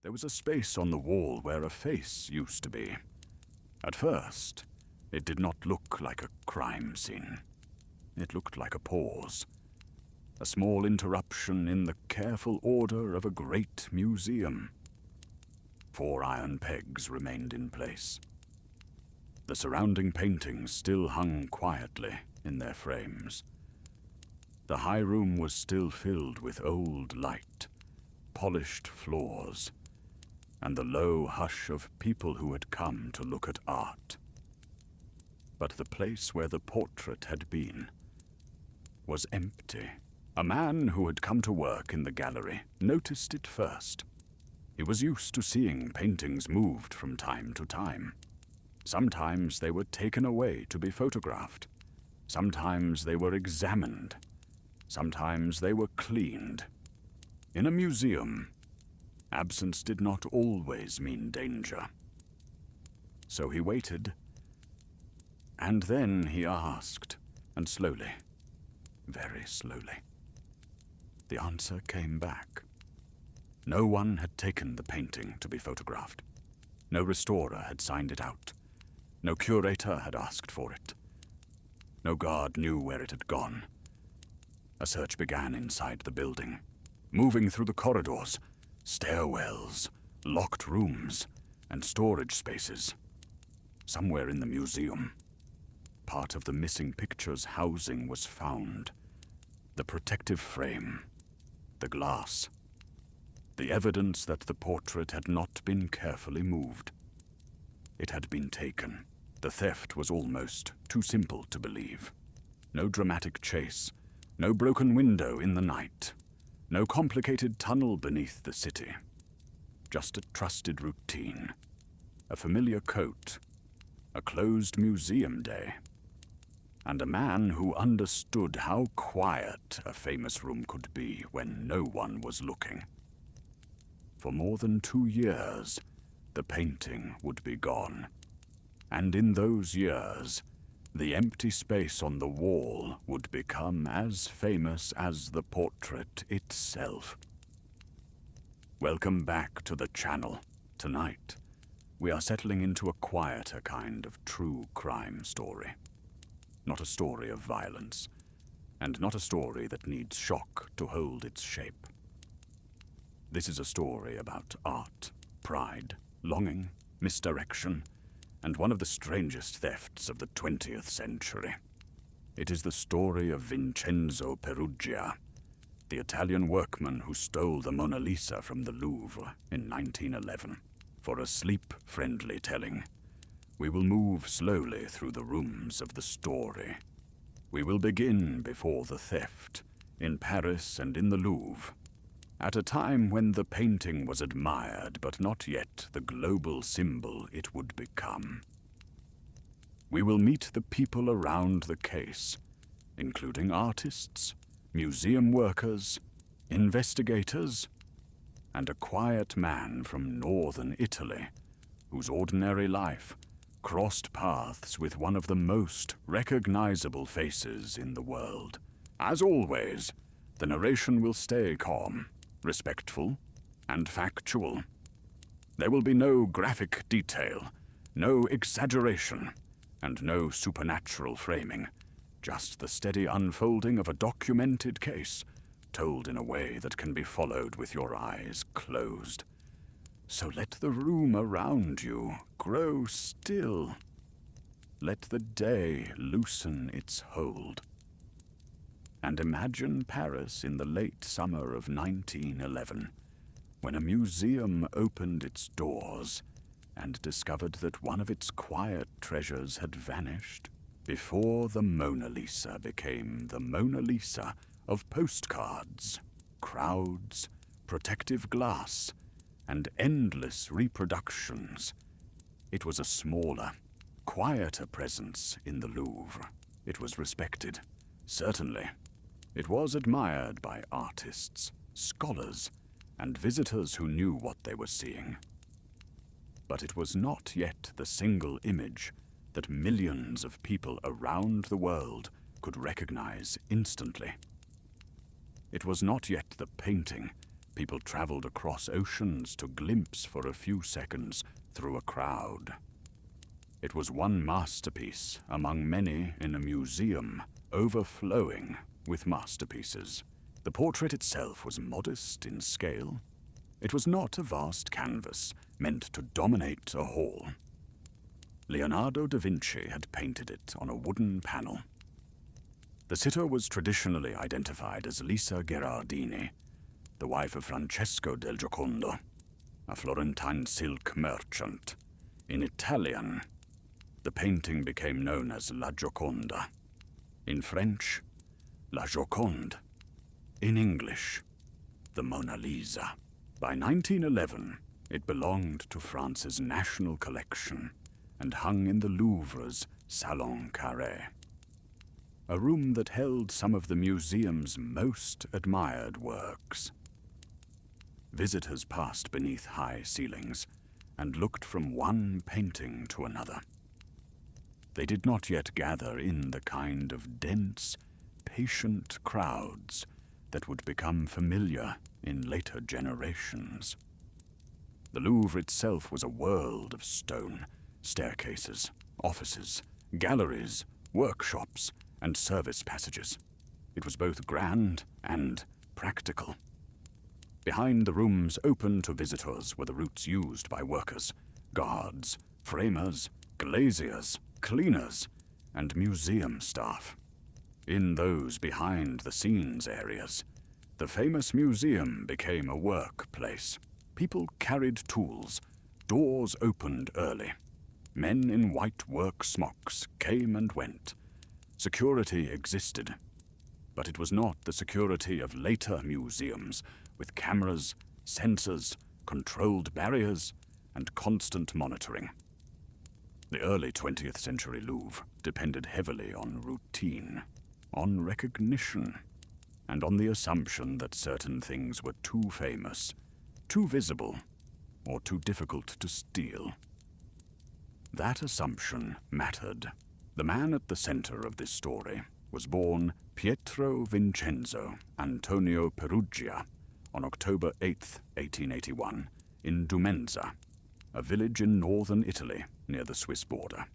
There was a space on the wall where a face used to be. At first, it did not look like a crime scene. It looked like a pause, a small interruption in the careful order of a great museum. 4 iron pegs remained in place. The surrounding paintings still hung quietly in their frames. The high room was still filled with old light, polished floors, and the low hush of people who had come to look at art. But the place where the portrait had been was empty. A man who had come to work in the gallery noticed it first. He was used to seeing paintings moved from time to time. Sometimes they were taken away to be photographed. Sometimes they were examined. Sometimes they were cleaned. In a museum, absence did not always mean danger. So he waited, and then he asked, and slowly, very slowly, the answer came back. No one had taken the painting to be photographed. No restorer had signed it out. No curator had asked for it. No guard knew where it had gone. A search began inside the building, moving through the corridors, stairwells, locked rooms, and storage spaces. Somewhere in the museum, part of the missing picture's housing was found. The protective frame, the glass, the evidence that the portrait had not been carefully moved. It had been taken. The theft was almost too simple to believe. No dramatic chase, no broken window in the night, no complicated tunnel beneath the city. Just a trusted routine, a familiar coat, a closed museum day, and a man who understood how quiet a famous room could be when no one was looking. For more than 2 years, the painting would be gone. And in those years, the empty space on the wall would become as famous as the portrait itself. Welcome back to the channel. Tonight, we are settling into a quieter kind of true crime story. Not a story of violence, and not a story that needs shock to hold its shape. This is a story about art, pride, longing, misdirection, and one of the strangest thefts of the 20th century. It is the story of Vincenzo Peruggia, the Italian workman who stole the Mona Lisa from the Louvre in 1911. For a sleep-friendly telling, we will move slowly through the rooms of the story. We will begin before the theft, in Paris and in the Louvre, at a time when the painting was admired but not yet the global symbol it would become. We will meet the people around the case, including artists, museum workers, investigators, and a quiet man from northern Italy whose ordinary life crossed paths with one of the most recognizable faces in the world. As always, the narration will stay calm, respectful, and factual. There will be no graphic detail, no exaggeration, and no supernatural framing, just the steady unfolding of a documented case, told in a way that can be followed with your eyes closed. So let the room around you grow still. Let the day loosen its hold. And imagine Paris in the late summer of 1911, when a museum opened its doors and discovered that one of its quiet treasures had vanished before the Mona Lisa became the Mona Lisa of postcards, crowds, protective glass, and endless reproductions. It was a smaller, quieter presence in the Louvre. It was respected, certainly. It was admired by artists, scholars, and visitors who knew what they were seeing. But it was not yet the single image that millions of people around the world could recognize instantly. It was not yet the painting People traveled across oceans to glimpse for a few seconds through a crowd. It was one masterpiece among many in a museum overflowing with masterpieces. The portrait itself was modest in scale. It was not a vast canvas meant to dominate a hall. Leonardo da Vinci had painted it on a wooden panel. The sitter was traditionally identified as Lisa Gherardini, the wife of Francesco del Giocondo, a Florentine silk merchant. In Italian, the painting became known as La Gioconda. In French, La Joconde. In English, the Mona Lisa. By 1911, it belonged to France's national collection and hung in the Louvre's Salon Carré, a room that held some of the museum's most admired works. Visitors passed beneath high ceilings and looked from one painting to another. They did not yet gather in the kind of dense, patient crowds that would become familiar in later generations. The Louvre itself was a world of stone, staircases, offices, galleries, workshops, and service passages. It was both grand and practical. Behind the rooms open to visitors were the routes used by workers, guards, framers, glaziers, cleaners, and museum staff. In those behind-the-scenes areas, the famous museum became a workplace. People carried tools, doors opened early. Men in white work smocks came and went. Security existed, but it was not the security of later museums with cameras, sensors, controlled barriers, and constant monitoring. The early 20th century Louvre depended heavily on routine, on recognition, and on the assumption that certain things were too famous, too visible, or too difficult to steal. That assumption mattered. The man at the center of this story was born Pietro Vincenzo Antonio Peruggia on October 8, 1881, in Dumenza, a village in northern Italy near the Swiss border.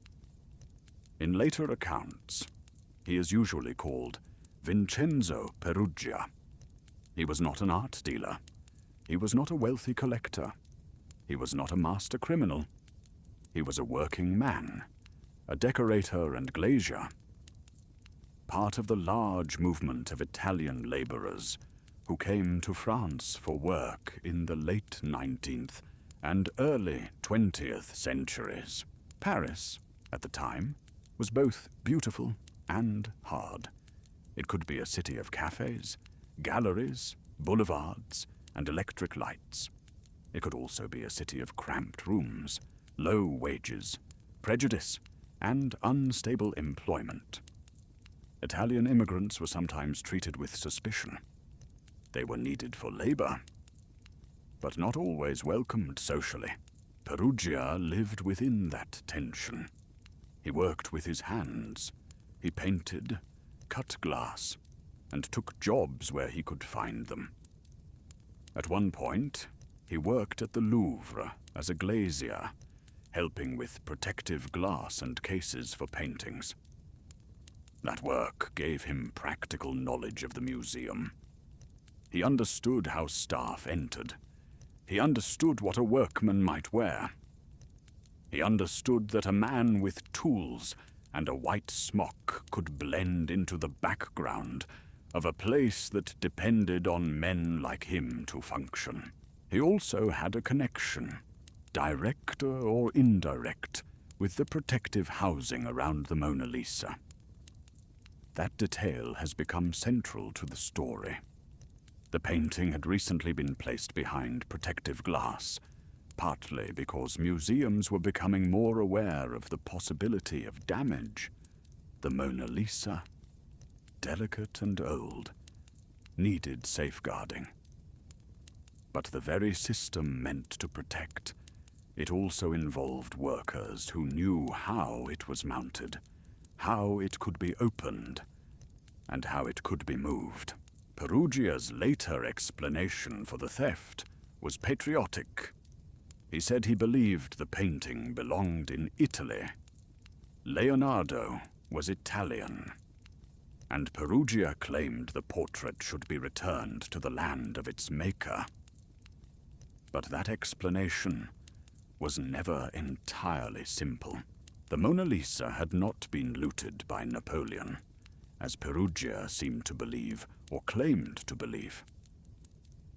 In later accounts, he is usually called Vincenzo Peruggia. He was not an art dealer. He was not a wealthy collector. He was not a master criminal. He was a working man, a decorator and glazier, part of the large movement of Italian laborers who came to France for work in the late 19th and early 20th centuries. Paris, at the time, was both beautiful and hard. It could be a city of cafes, galleries, boulevards, and electric lights. It could also be a city of cramped rooms, low wages, prejudice, and unstable employment. Italian immigrants were sometimes treated with suspicion. They were needed for labor, but not always welcomed socially. Peruggia lived within that tension. He worked with his hands. He painted, cut glass, and took jobs where he could find them. At one point, he worked at the Louvre as a glazier, helping with protective glass and cases for paintings. That work gave him practical knowledge of the museum. He understood how staff entered. He understood what a workman might wear. He understood that a man with tools and a white smock could blend into the background of a place that depended on men like him to function. He also had a connection, direct or indirect, with the protective housing around the Mona Lisa. That detail has become central to the story. The painting had recently been placed behind protective glass, partly because museums were becoming more aware of the possibility of damage. The Mona Lisa, delicate and old, needed safeguarding. But the very system meant to protect, it also involved workers who knew how it was mounted, how it could be opened, and how it could be moved. Peruggia's later explanation for the theft was patriotic. He said he believed the painting belonged in Italy. Leonardo was Italian, and Peruggia claimed the portrait should be returned to the land of its maker. But that explanation was never entirely simple. The Mona Lisa had not been looted by Napoleon, as Peruggia seemed to believe, or claimed to believe.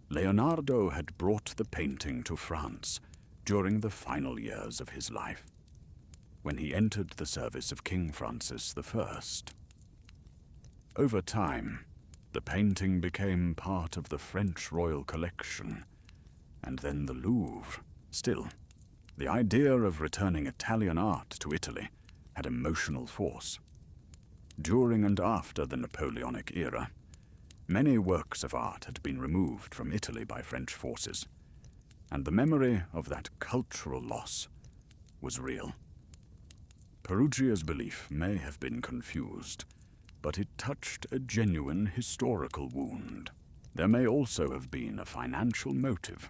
Leonardo had brought the painting to France during the final years of his life, when he entered the service of King Francis I. Over time, the painting became part of the French royal collection, and then the Louvre. Still, the idea of returning Italian art to Italy had emotional force. During and after the Napoleonic era, many works of art had been removed from Italy by French forces, and the memory of that cultural loss was real. Peruggia's belief may have been confused, but it touched a genuine historical wound. There may also have been a financial motive.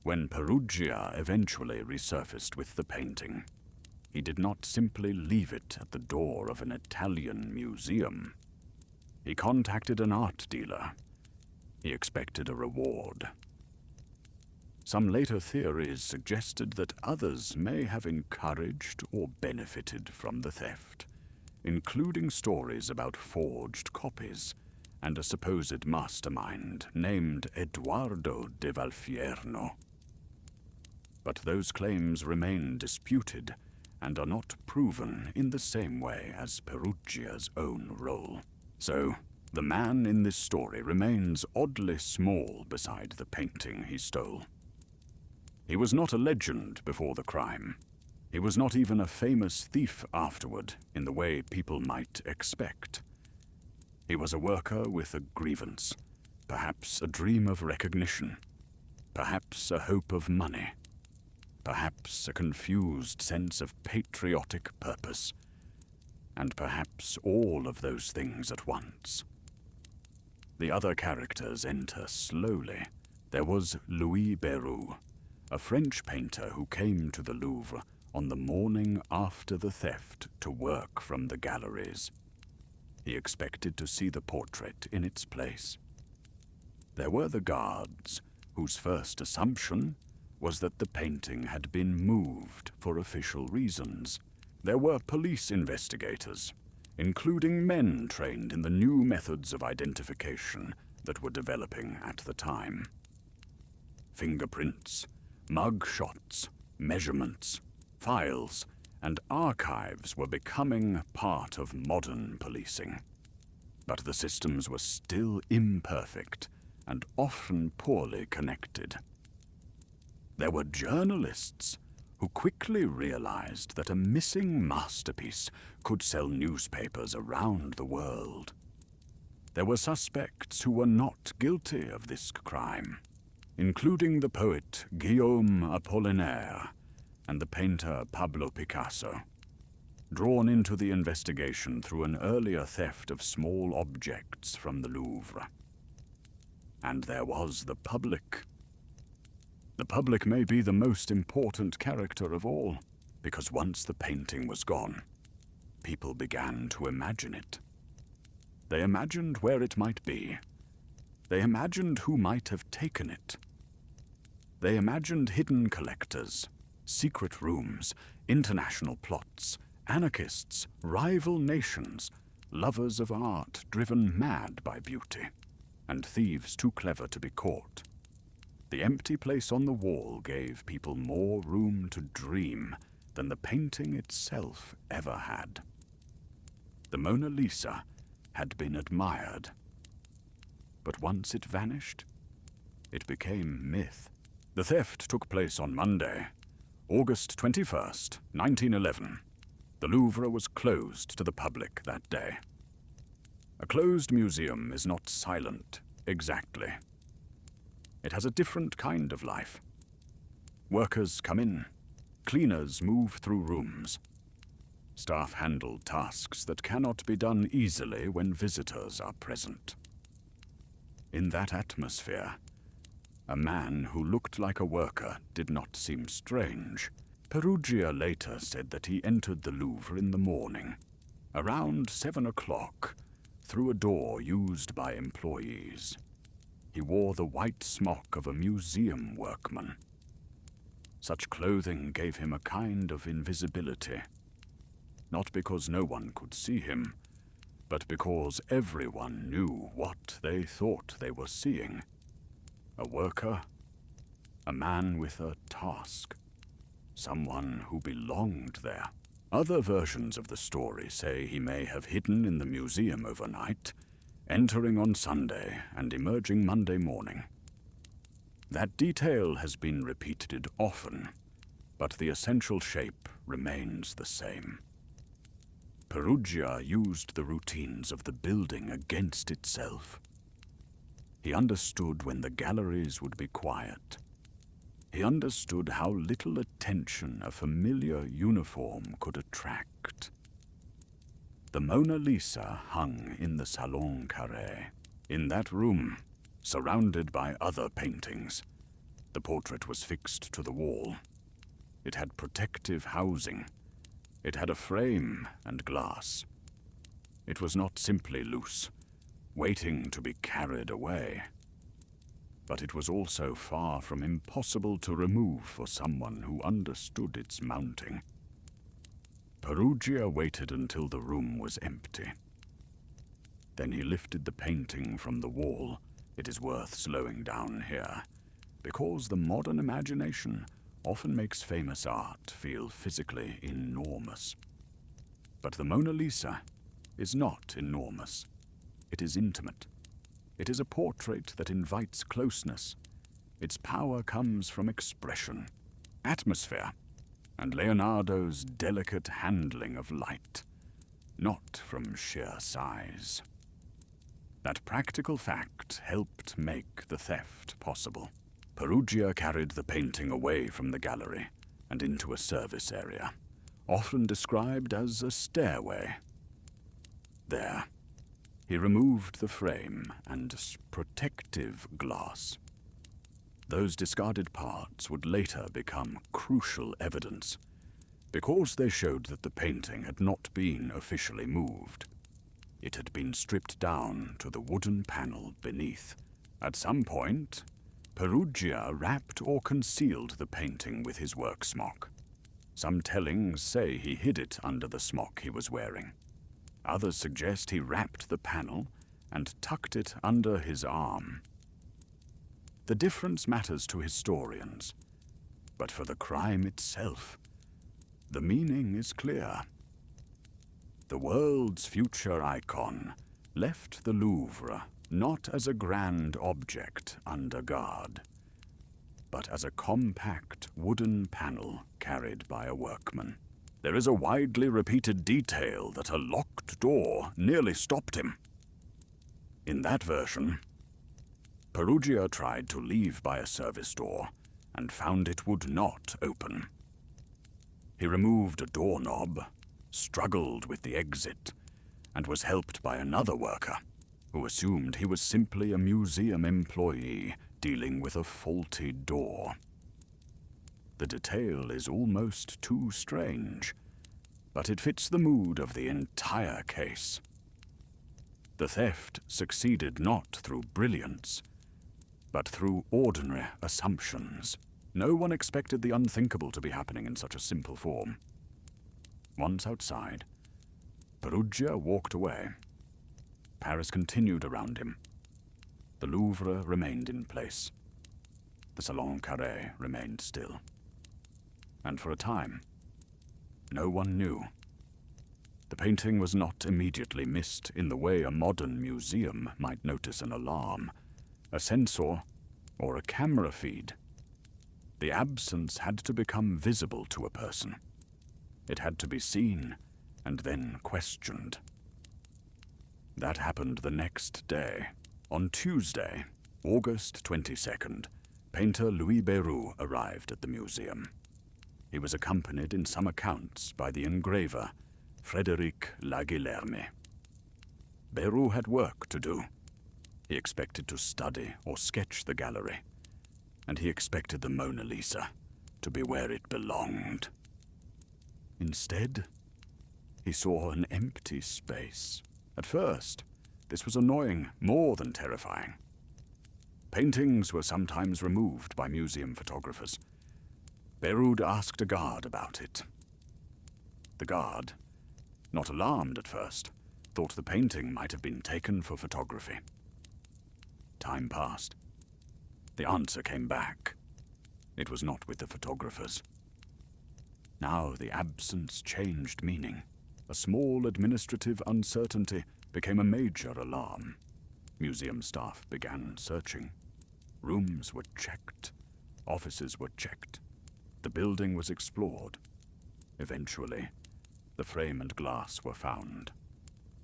When Peruggia eventually resurfaced with the painting, he did not simply leave it at the door of an Italian museum. He contacted an art dealer. He expected a reward. Some later theories suggested that others may have encouraged or benefited from the theft, including stories about forged copies and a supposed mastermind named Edoardo de Valfierno. But those claims remain disputed and are not proven in the same way as Peruggia's own role. So, the man in this story remains oddly small beside the painting he stole. He was not a legend before the crime. He was not even a famous thief afterward in the way people might expect. He was a worker with a grievance, perhaps a dream of recognition, perhaps a hope of money, perhaps a confused sense of patriotic purpose, and perhaps all of those things at once. The other characters enter slowly. There was Louis Béroux, a French painter who came to the Louvre on the morning after the theft to work from the galleries. He expected to see the portrait in its place. There were the guards, whose first assumption was that the painting had been moved for official reasons. There were police investigators, including men trained in the new methods of identification that were developing at the time. Fingerprints, mug shots, measurements, files, and archives were becoming part of modern policing. But the systems were still imperfect and often poorly connected. There were journalists who quickly realized that a missing masterpiece could sell newspapers around the world. There were suspects who were not guilty of this crime, including the poet Guillaume Apollinaire and the painter Pablo Picasso, drawn into the investigation through an earlier theft of small objects from the Louvre. And there was the public. The public may be the most important character of all, because once the painting was gone, people began to imagine it. They imagined where it might be. They imagined who might have taken it. They imagined hidden collectors, secret rooms, international plots, anarchists, rival nations, lovers of art driven mad by beauty, and thieves too clever to be caught. The empty place on the wall gave people more room to dream than the painting itself ever had. The Mona Lisa had been admired, but once it vanished, it became myth. The theft took place on Monday, August 21st, 1911. The Louvre was closed to the public that day. A closed museum is not silent, exactly. It has a different kind of life. Workers come in. Cleaners move through rooms. Staff handle tasks that cannot be done easily when visitors are present. In that atmosphere, a man who looked like a worker did not seem strange. Peruggia later said that he entered the Louvre in the morning, around 7 o'clock, through a door used by employees. He wore the white smock of a museum workman. Such clothing gave him a kind of invisibility, not because no one could see him, but because everyone knew what they thought they were seeing. A worker, a man with a task, someone who belonged there. Other versions of the story say he may have hidden in the museum overnight, entering on Sunday and emerging Monday morning. That detail has been repeated often, but the essential shape remains the same. Peruggia used the routines of the building against itself. He understood when the galleries would be quiet. He understood how little attention a familiar uniform could attract. The Mona Lisa hung in the Salon Carré. In that room, surrounded by other paintings, the portrait was fixed to the wall. It had protective housing. It had a frame and glass. It was not simply loose, waiting to be carried away. But it was also far from impossible to remove for someone who understood its mounting. Peruggia waited until the room was empty. Then he lifted the painting from the wall. It is worth slowing down here, because the modern imagination often makes famous art feel physically enormous. But the Mona Lisa is not enormous. It is intimate. It is a portrait that invites closeness. Its power comes from expression, atmosphere, and Leonardo's delicate handling of light, not from sheer size. That practical fact helped make the theft possible. Peruggia carried the painting away from the gallery and into a service area, often described as a stairway. There, he removed the frame and protective glass. Those discarded parts would later become crucial evidence, because they showed that the painting had not been officially moved. It had been stripped down to the wooden panel beneath. At some point, Peruggia wrapped or concealed the painting with his work smock. Some tellings say he hid it under the smock he was wearing. Others suggest he wrapped the panel and tucked it under his arm. The difference matters to historians, but for the crime itself, the meaning is clear. The world's future icon left the Louvre not as a grand object under guard, but as a compact wooden panel carried by a workman. There is a widely repeated detail that a locked door nearly stopped him. In that version, Peruggia tried to leave by a service door and found it would not open. He removed a doorknob, struggled with the exit, and was helped by another worker who assumed he was simply a museum employee dealing with a faulty door. The detail is almost too strange, but it fits the mood of the entire case. The theft succeeded not through brilliance, but through ordinary assumptions. No one expected the unthinkable to be happening in such a simple form. Once outside, Peruggia walked away. Paris continued around him. The Louvre remained in place. The Salon Carré remained still. And for a time, no one knew. The painting was not immediately missed in the way a modern museum might notice an alarm, a sensor, or a camera feed. The absence had to become visible to a person. It had to be seen and then questioned. That happened the next day. On Tuesday, August 22nd, painter Louis Béroux arrived at the museum. He was accompanied in some accounts by the engraver, Frédéric Laguilherme. Béroux had work to do. He expected to study or sketch the gallery, and he expected the Mona Lisa to be where it belonged. Instead, he saw an empty space. At first, this was annoying more than terrifying. Paintings were sometimes removed by museum photographers. Peruggia asked a guard about it. The guard, not alarmed at first, thought the painting might have been taken for photography. Time passed. The answer came back. It was not with the photographers. Now the absence changed meaning. A small administrative uncertainty became a major alarm. Museum staff began searching. Rooms were checked. Offices were checked. The building was explored. Eventually, the frame and glass were found,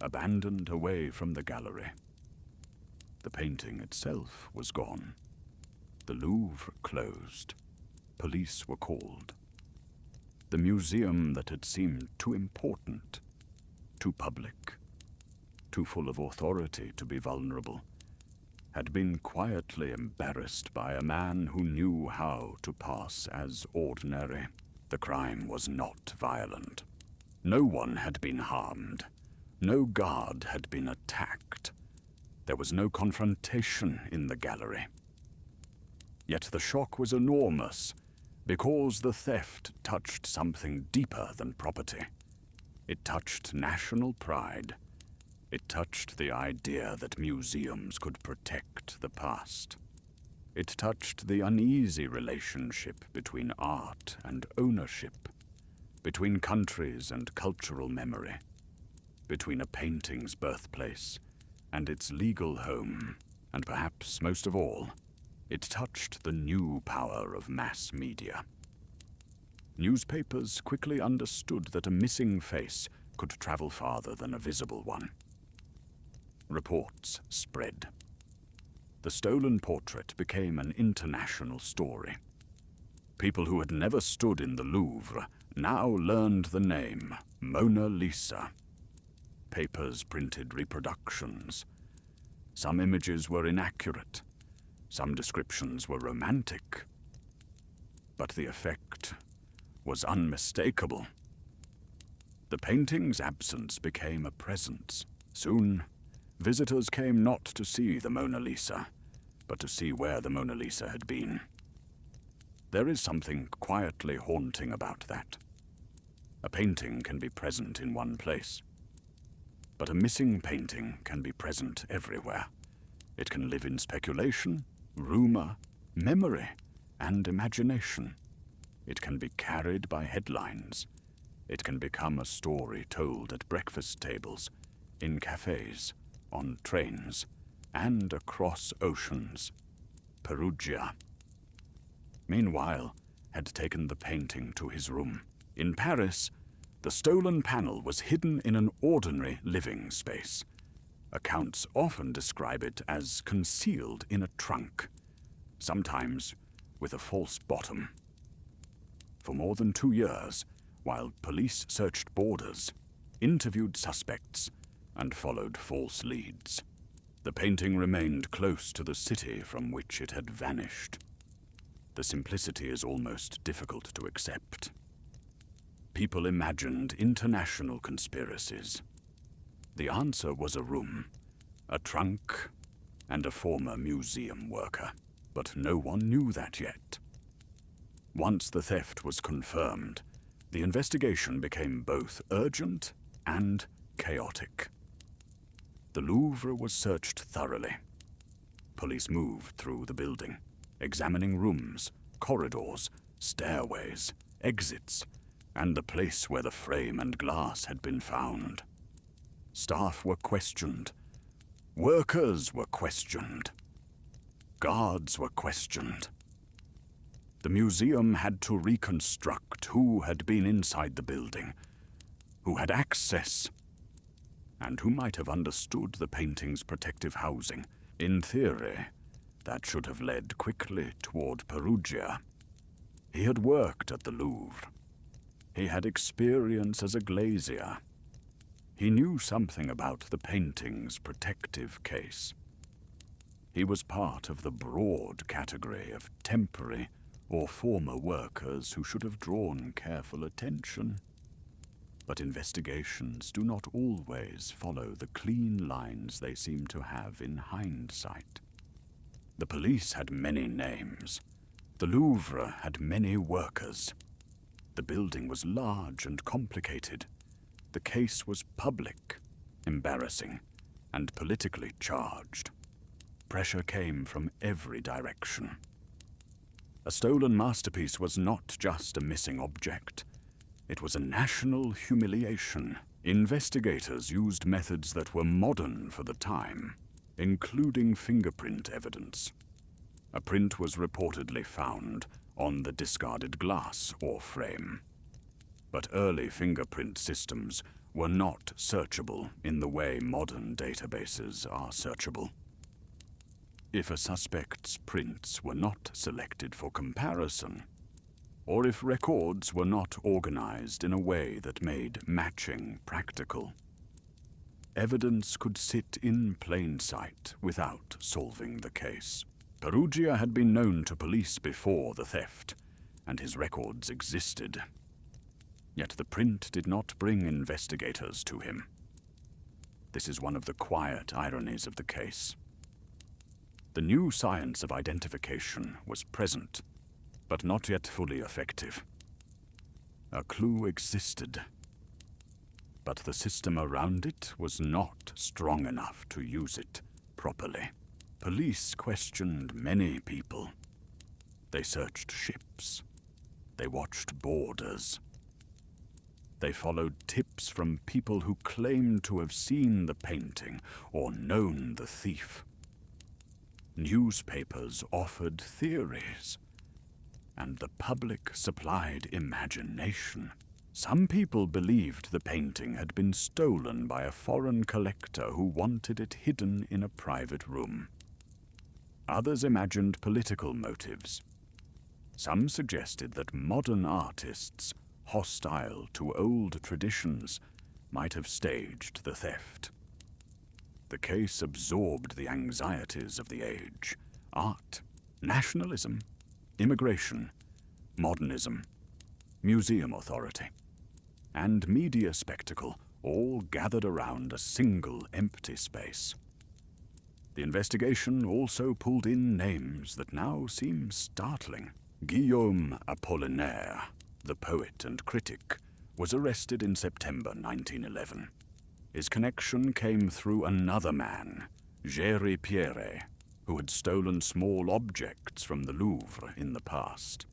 abandoned away from the gallery. The painting itself was gone. The Louvre closed. Police were called. The museum that had seemed too important, too public, too full of authority to be vulnerable, had been quietly embarrassed by a man who knew how to pass as ordinary. The crime was not violent. No one had been harmed. No guard had been attacked. There was no confrontation in the gallery. Yet the shock was enormous, because the theft touched something deeper than property. It touched national pride. It touched the idea that museums could protect the past. It touched the uneasy relationship between art and ownership, between countries and cultural memory, between a painting's birthplace and its legal home, and perhaps most of all, it touched the new power of mass media. Newspapers quickly understood that a missing face could travel farther than a visible one. Reports spread. The stolen portrait became an international story. People who had never stood in the Louvre now learned the name Mona Lisa. Papers printed reproductions. Some images were inaccurate. Some descriptions were romantic. But the effect was unmistakable. The painting's absence became a presence. Soon, visitors came not to see the Mona Lisa, but to see where the Mona Lisa had been. There is something quietly haunting about that. A painting can be present in one place, but a missing painting can be present everywhere. It can live in speculation, rumor, memory, and imagination. It can be carried by headlines. It can become a story told at breakfast tables, in cafes, on trains, and across oceans. Peruggia, meanwhile, had taken the painting to his room. In Paris, the stolen panel was hidden in an ordinary living space. Accounts often describe it as concealed in a trunk, sometimes with a false bottom. For more than 2 years, while police searched borders, interviewed suspects, and followed false leads, the painting remained close to the city from which it had vanished. The simplicity is almost difficult to accept. People imagined international conspiracies. The answer was a room, a trunk, and a former museum worker. But no one knew that yet. Once the theft was confirmed, the investigation became both urgent and chaotic. The Louvre was searched thoroughly. Police moved through the building, examining rooms, corridors, stairways, exits, and the place where the frame and glass had been found. Staff were questioned. Workers were questioned. Guards were questioned. The museum had to reconstruct who had been inside the building, who had access, and who might have understood the painting's protective housing. In theory, that should have led quickly toward Peruggia. He had worked at the Louvre. He had experience as a glazier. He knew something about the painting's protective case. He was part of the broad category of temporary or former workers who should have drawn careful attention. But investigations do not always follow the clean lines they seem to have in hindsight. The police had many names. The Louvre had many workers. The building was large and complicated. The case was public, embarrassing, and politically charged. Pressure came from every direction. A stolen masterpiece was not just a missing object. It was a national humiliation. Investigators used methods that were modern for the time, including fingerprint evidence. A print was reportedly found on the discarded glass or frame. But early fingerprint systems were not searchable in the way modern databases are searchable. If a suspect's prints were not selected for comparison, or if records were not organized in a way that made matching practical, evidence could sit in plain sight without solving the case. Peruggia had been known to police before the theft, and his records existed. Yet the print did not bring investigators to him. This is one of the quiet ironies of the case. The new science of identification was present, but not yet fully effective. A clue existed, but the system around it was not strong enough to use it properly. Police questioned many people. They searched ships. They watched borders. They followed tips from people who claimed to have seen the painting or known the thief. Newspapers offered theories, and the public supplied imagination. Some people believed the painting had been stolen by a foreign collector who wanted it hidden in a private room. Others imagined political motives. Some suggested that modern artists, hostile to old traditions, might have staged the theft. The case absorbed the anxieties of the age: art, nationalism, immigration, modernism, museum authority, and media spectacle, all gathered around a single empty space. The investigation also pulled in names that now seem startling. Guillaume Apollinaire, the poet and critic, was arrested in September 1911. His connection came through another man, Géry Pierret, who had stolen small objects from the Louvre in the past.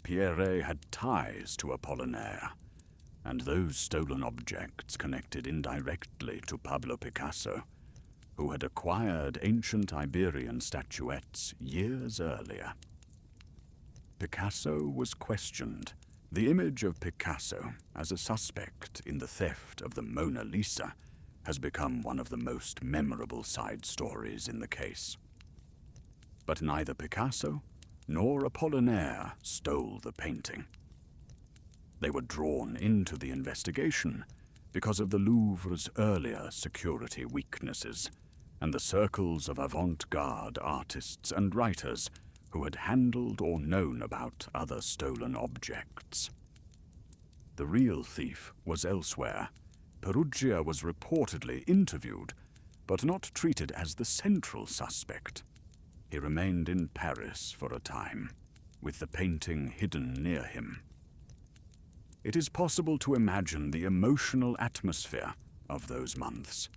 Pierret had ties to Apollinaire, and those stolen objects connected indirectly to Pablo Picasso, who had acquired ancient Iberian statuettes years earlier. Picasso was questioned. The image of Picasso as a suspect in the theft of the Mona Lisa has become one of the most memorable side stories in the case. But neither Picasso nor Apollinaire stole the painting. They were drawn into the investigation because of the Louvre's earlier security weaknesses and the circles of avant-garde artists and writers who had handled or known about other stolen objects. The real thief was elsewhere. Peruggia was reportedly interviewed, but not treated as the central suspect. He remained in Paris for a time, with the painting hidden near him. It is possible to imagine the emotional atmosphere of those months.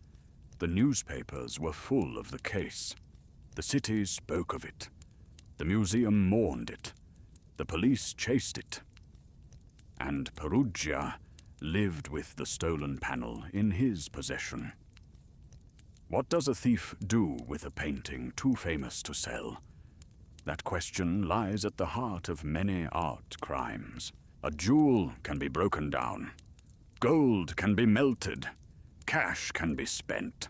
The newspapers were full of the case. The city spoke of it. The museum mourned it. The police chased it. And Peruggia lived with the stolen panel in his possession. What does a thief do with a painting too famous to sell? That question lies at the heart of many art crimes. A jewel can be broken down. Gold can be melted. Cash can be spent.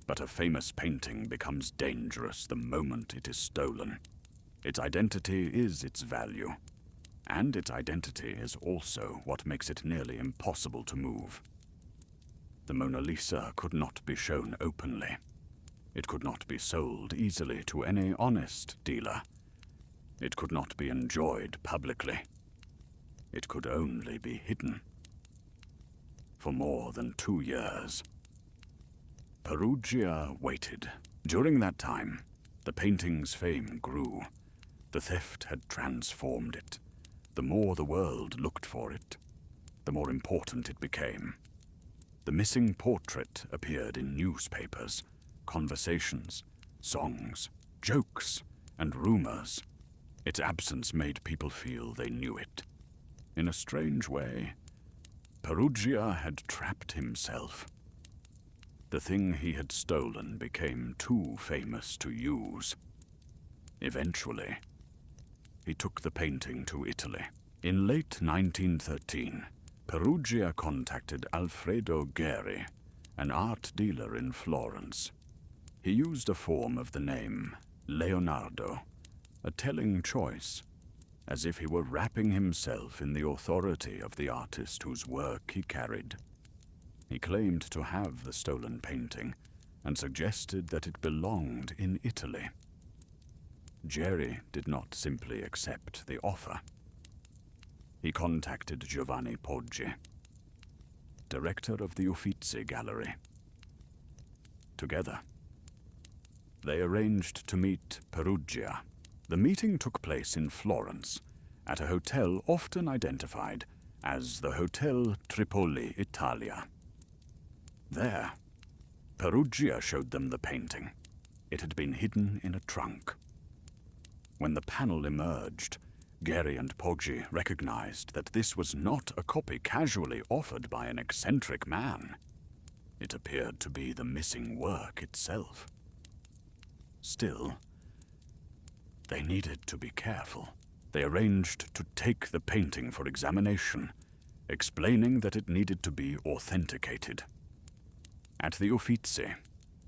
But a famous painting becomes dangerous the moment it is stolen. Its identity is its value, and its identity is also what makes it nearly impossible to move. The Mona Lisa could not be shown openly. It could not be sold easily to any honest dealer. It could not be enjoyed publicly. It could only be hidden. For more than 2 years, Peruggia waited. During that time, the painting's fame grew. The theft had transformed it. The more the world looked for it, the more important it became. The missing portrait appeared in newspapers, conversations, songs, jokes, and rumors. Its absence made people feel they knew it. In a strange way, Peruggia had trapped himself. The thing he had stolen became too famous to use. Eventually, he took the painting to Italy. In late 1913, Peruggia contacted Alfredo Geri, an art dealer in Florence. He used a form of the name Leonardo, a telling choice, as if he were wrapping himself in the authority of the artist whose work he carried. He claimed to have the stolen painting and suggested that it belonged in Italy. Geri did not simply accept the offer. He contacted Giovanni Poggi, director of the Uffizi Gallery. Together, they arranged to meet Peruggia. The meeting took place in Florence, at a hotel often identified as the Hotel Tripoli Italia. There, Peruggia showed them the painting. It had been hidden in a trunk. When the panel emerged, Geri and Poggi recognized that this was not a copy casually offered by an eccentric man. It appeared to be the missing work itself. Still, they needed to be careful. They arranged to take the painting for examination, explaining that it needed to be authenticated. At the Uffizi,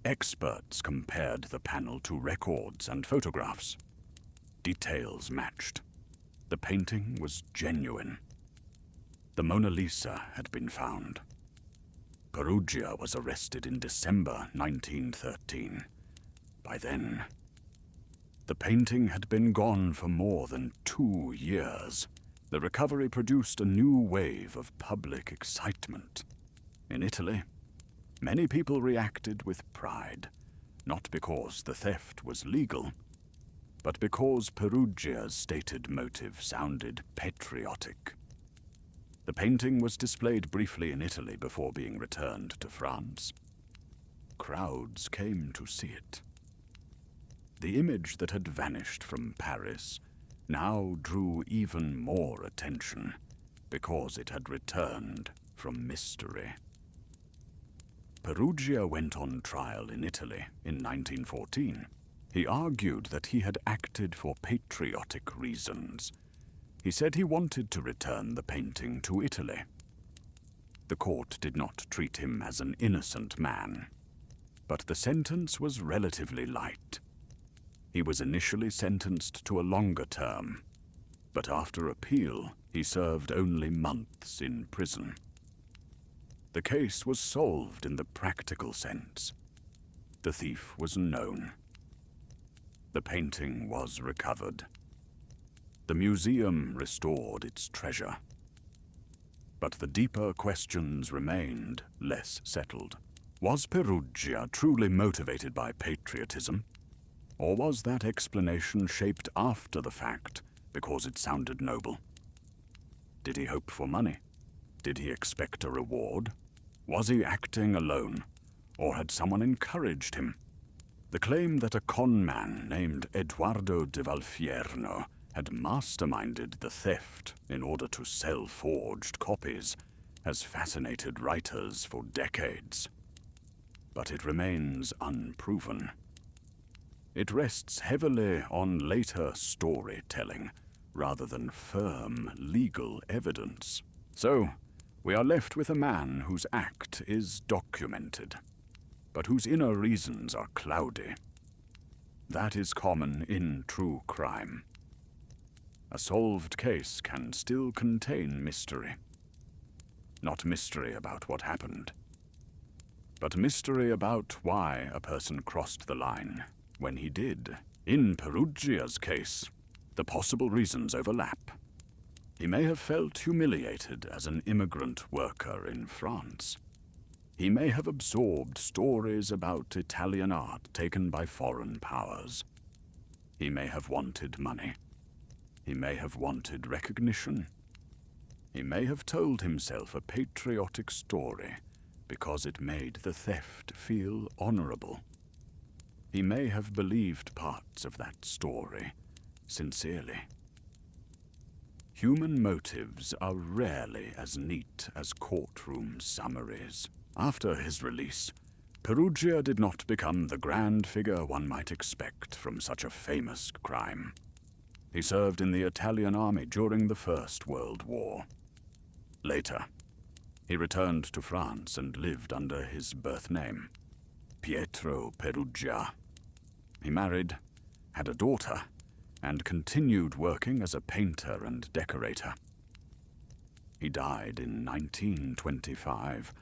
experts compared the panel to records and photographs. Details matched. The painting was genuine. The Mona Lisa had been found. Peruggia was arrested in December 1913. By then, the painting had been gone for more than 2 years. The recovery produced a new wave of public excitement. In Italy, many people reacted with pride, not because the theft was legal, but because Peruggia's stated motive sounded patriotic. The painting was displayed briefly in Italy before being returned to France. Crowds came to see it. The image that had vanished from Paris now drew even more attention because it had returned from mystery. Peruggia went on trial in Italy in 1914. He argued that he had acted for patriotic reasons. He said he wanted to return the painting to Italy. The court did not treat him as an innocent man, but the sentence was relatively light. He was initially sentenced to a longer term, but after appeal, he served only months in prison. The case was solved in the practical sense. The thief was known. The painting was recovered. The museum restored its treasure. But the deeper questions remained less settled. Was Peruggia truly motivated by patriotism? Or was that explanation shaped after the fact because it sounded noble? Did he hope for money? Did he expect a reward? Was he acting alone, or had someone encouraged him? The claim that a con man named Eduardo de Valfierno had masterminded the theft in order to sell forged copies has fascinated writers for decades. But it remains unproven. It rests heavily on later storytelling rather than firm legal evidence. So, we are left with a man whose act is documented, but whose inner reasons are cloudy. That is common in true crime. A solved case can still contain mystery. Not mystery about what happened, but mystery about why a person crossed the line when he did. In Peruggia's case, the possible reasons overlap. He may have felt humiliated as an immigrant worker in France. He may have absorbed stories about Italian art taken by foreign powers. He may have wanted money. He may have wanted recognition. He may have told himself a patriotic story because it made the theft feel honorable. He may have believed parts of that story sincerely. Human motives are rarely as neat as courtroom summaries. After his release, Peruggia did not become the grand figure one might expect from such a famous crime. He served in the Italian army during the First World War. Later, he returned to France and lived under his birth name, Pietro Peruggia. He married, had a daughter, and continued working as a painter and decorator. He died in 1925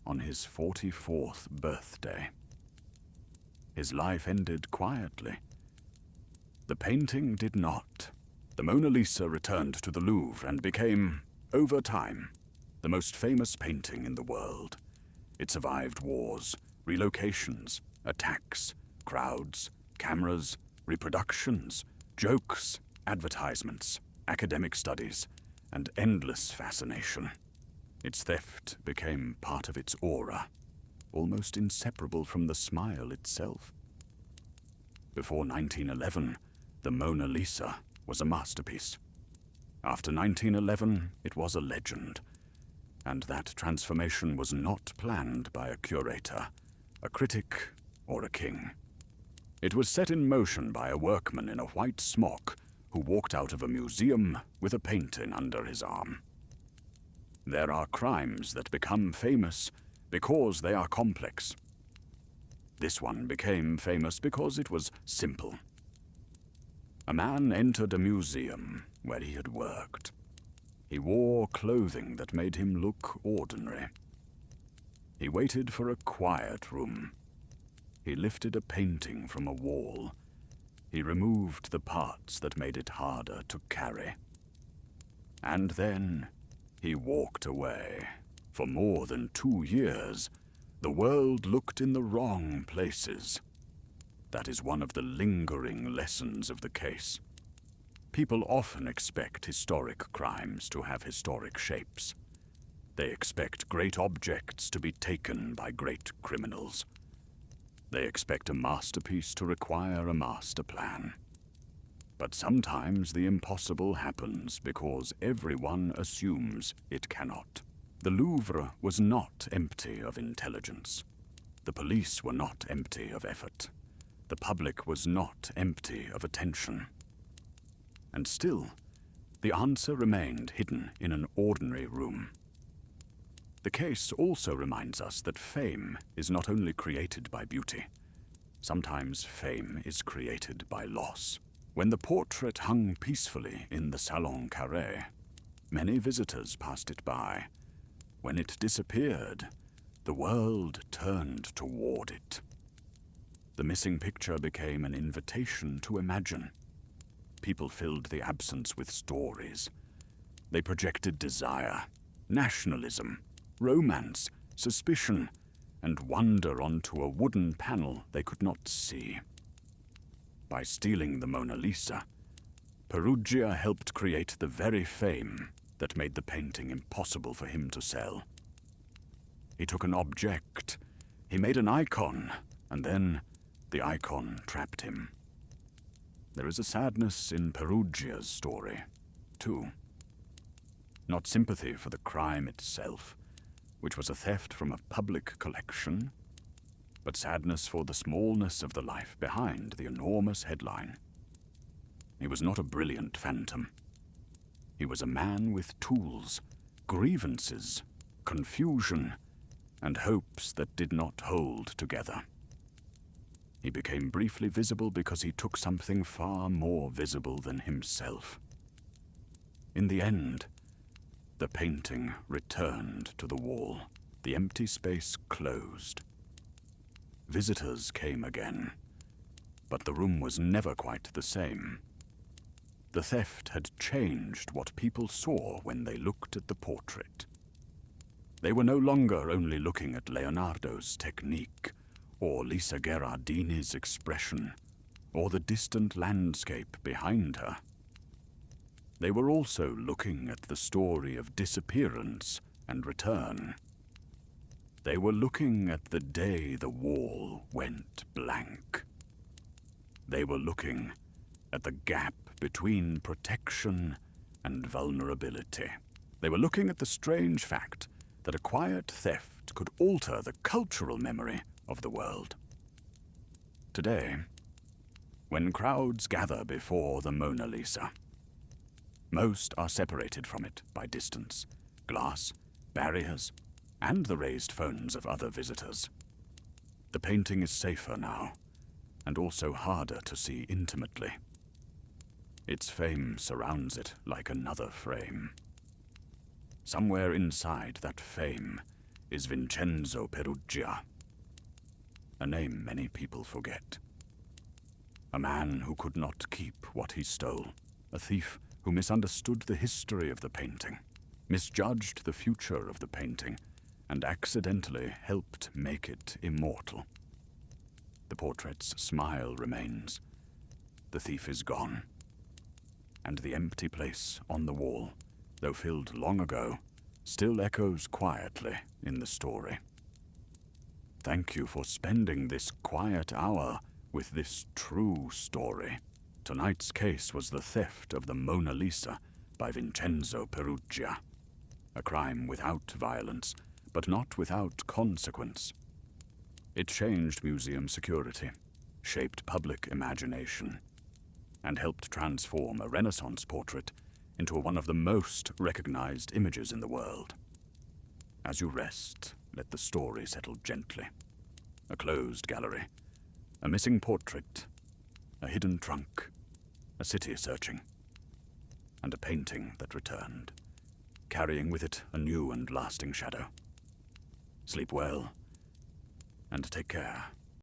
on his 44th birthday. His life ended quietly. The painting did not. The Mona Lisa returned to the Louvre and became, over time, the most famous painting in the world. It survived wars, relocations, attacks, crowds, cameras, reproductions, jokes, advertisements, academic studies, and endless fascination. Its theft became part of its aura, almost inseparable from the smile itself. Before 1911, the Mona Lisa was a masterpiece. After 1911, it was a legend, and that transformation was not planned by a curator, a critic, or a king. It was set in motion by a workman in a white smock who walked out of a museum with a painting under his arm. There are crimes that become famous because they are complex. This one became famous because it was simple. A man entered a museum where he had worked. He wore clothing that made him look ordinary. He waited for a quiet room. He lifted a painting from a wall. He removed the parts that made it harder to carry. And then he walked away. For more than 2 years, the world looked in the wrong places. That is one of the lingering lessons of the case. People often expect historic crimes to have historic shapes. They expect great objects to be taken by great criminals. They expect a masterpiece to require a master plan. But sometimes the impossible happens because everyone assumes it cannot. The Louvre was not empty of intelligence. The police were not empty of effort. The public was not empty of attention. And still, the answer remained hidden in an ordinary room. The case also reminds us that fame is not only created by beauty. Sometimes fame is created by loss. When the portrait hung peacefully in the Salon Carré, many visitors passed it by. When it disappeared, the world turned toward it. The missing picture became an invitation to imagine. People filled the absence with stories. They projected desire, nationalism, romance, suspicion, and wonder onto a wooden panel they could not see. By stealing the Mona Lisa, Peruggia helped create the very fame that made the painting impossible for him to sell. He took an object, he made an icon, and then the icon trapped him. There is a sadness in Peruggia's story, too. Not sympathy for the crime itself, which was a theft from a public collection, but sadness for the smallness of the life behind the enormous headline. He was not a brilliant phantom. He was a man with tools, grievances, confusion, and hopes that did not hold together. He became briefly visible because he took something far more visible than himself. In the end, the painting returned to the wall. The empty space closed. visitors came again, but the room was never quite the same. The theft had changed what people saw when they looked at the portrait. They were no longer only looking at Leonardo's technique, or Lisa Gherardini's expression, or the distant landscape behind her. They were also looking at the story of disappearance and return. They were looking at the day the wall went blank. They were looking at the gap between protection and vulnerability. They were looking at the strange fact that a quiet theft could alter the cultural memory of the world. Today, when crowds gather before the Mona Lisa, most are separated from it by distance, glass, barriers, and the raised phones of other visitors. The painting is safer now, and also harder to see intimately. Its fame surrounds it like another frame. Somewhere inside that fame is Vincenzo Peruggia, a name many people forget. A man who could not keep what he stole, a thief who misunderstood the history of the painting, misjudged the future of the painting, and accidentally helped make it immortal. The portrait's smile remains. The thief is gone, and the empty place on the wall, though filled long ago, still echoes quietly in the story. Thank you for spending this quiet hour with this true story. Tonight's case was the theft of the Mona Lisa by Vincenzo Peruggia. A crime without violence, but not without consequence. It changed museum security, shaped public imagination, and helped transform a Renaissance portrait into one of the most recognized images in the world. As you rest, let the story settle gently. A closed gallery, a missing portrait, a hidden trunk, a city searching, and a painting that returned, carrying with it a new and lasting shadow. Sleep well, and take care.